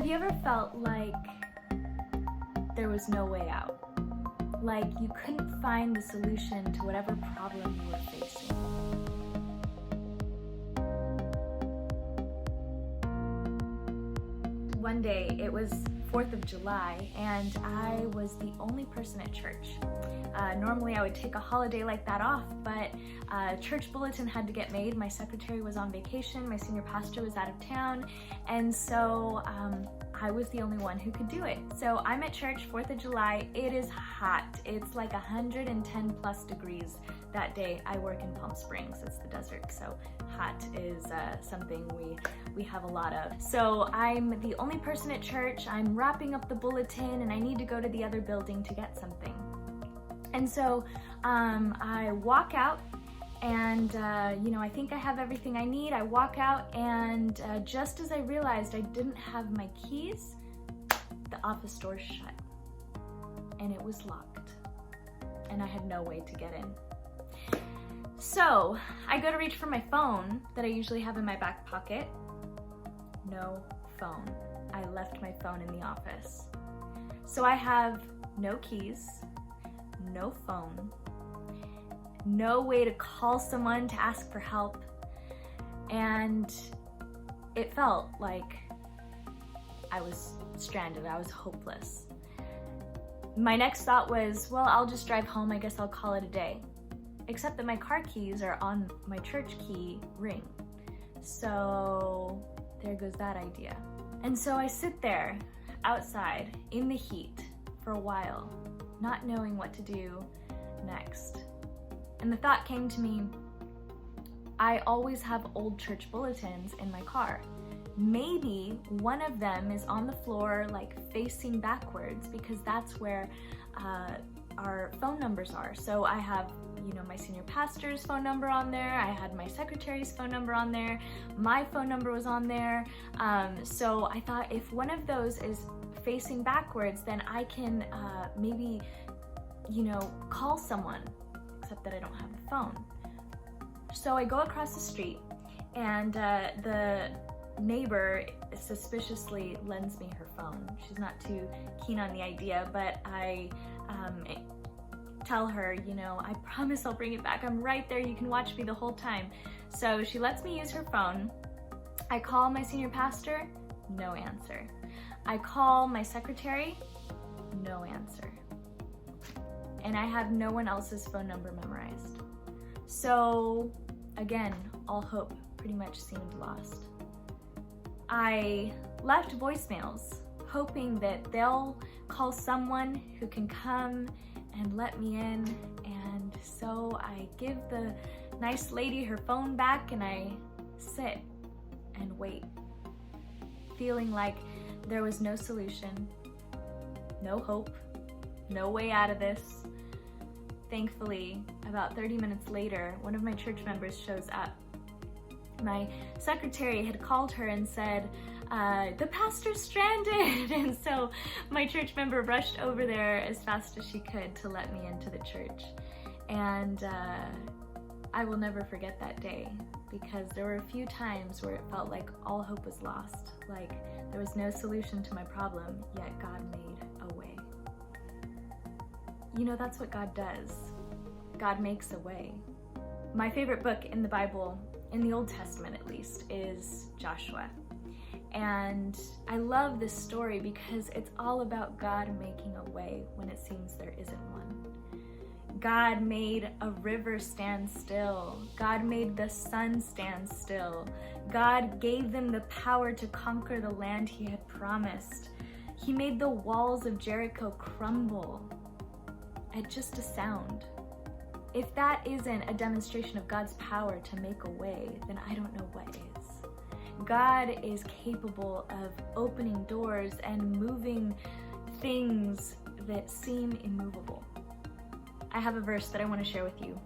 Have you ever felt like there was no way out? Like you couldn't find the solution to whatever problem you were facing? One day, it was 4th of July, and I was the only person at church. Normally I would take a holiday like that off, but church bulletin had to get made. My secretary was on vacation, my senior pastor was out of town, and so I was the only one who could do it. So I'm at church, 4th of July, it is hot. It's like 110 plus degrees that day. I work in Palm Springs, it's the desert, so hot is something we have a lot of. So I'm the only person at church, I'm wrapping up the bulletin, and I need to go to the other building to get something. And so I walk out, and I think I have everything I need. I walk out, and just as I realized I didn't have my keys, the office door shut, and it was locked, and I had no way to get in. So I go to reach for my phone that I usually have in my back pocket. No phone. I left my phone in the office. So I have no keys, no phone, no way to call someone to ask for help, and it felt like I was stranded, I was hopeless. My next thought was, well, I'll just drive home, I guess I'll call it a day. Except that my car keys are on my church key ring. So there goes that idea. And so I sit there outside in the heat for a while, not knowing what to do next. And the thought came to me, I always have old church bulletins in my car. Maybe one of them is on the floor, like facing backwards, because that's where our phone numbers are. So I have, my senior pastor's phone number on there. I had my secretary's phone number on there. My phone number was on there. So I thought if one of those is facing backwards, then I can maybe, call someone, except that I don't have a phone. So I go across the street, and the neighbor suspiciously lends me her phone. She's not too keen on the idea, but I tell her, I promise I'll bring it back. I'm right there. You can watch me the whole time. So she lets me use her phone. I call my senior pastor, no answer. I call my secretary, no answer. And I have no one else's phone number memorized. So again, all hope pretty much seemed lost. I left voicemails, hoping that they'll call someone who can come and let me in. And so I give the nice lady her phone back, and I sit and wait, feeling like there was no solution, no hope, no way out of this. Thankfully, about 30 minutes later, one of my church members shows up. My secretary had called her and said, the pastor's stranded. And so my church member rushed over there as fast as she could to let me into the church. And I will never forget that day, because there were a few times where it felt like all hope was lost, like there was no solution to my problem, yet God made a way. That's what God does. God makes a way. My favorite book in the Bible, in the Old Testament at least, is Joshua. And I love this story because it's all about God making a way when it seems there isn't one. God made a river stand still. God made the sun stand still. God gave them the power to conquer the land He had promised. He made the walls of Jericho crumble at just a sound. If that isn't a demonstration of God's power to make a way, then I don't know what is. God is capable of opening doors and moving things that seem immovable. I have a verse that I want to share with you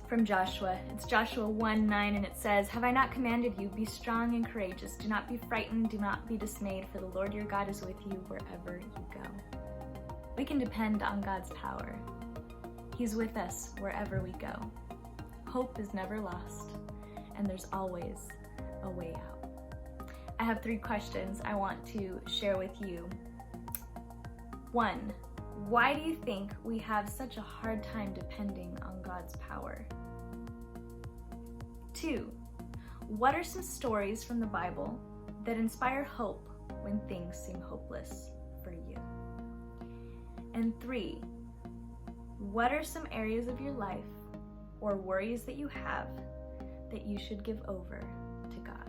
from Joshua. It's Joshua 1:9, and it says, "Have I not commanded you, be strong and courageous. Do not be frightened, do not be dismayed, for the Lord your God is with you wherever you go." We can depend on God's power. He's with us wherever we go. Hope is never lost, and there's always a way out. I have 3 questions I want to share with you. 1, why do you think we have such a hard time depending on God's power? 2, what are some stories from the Bible that inspire hope when things seem hopeless for you? And 3, what are some areas of your life or worries that you have that you should give over to God?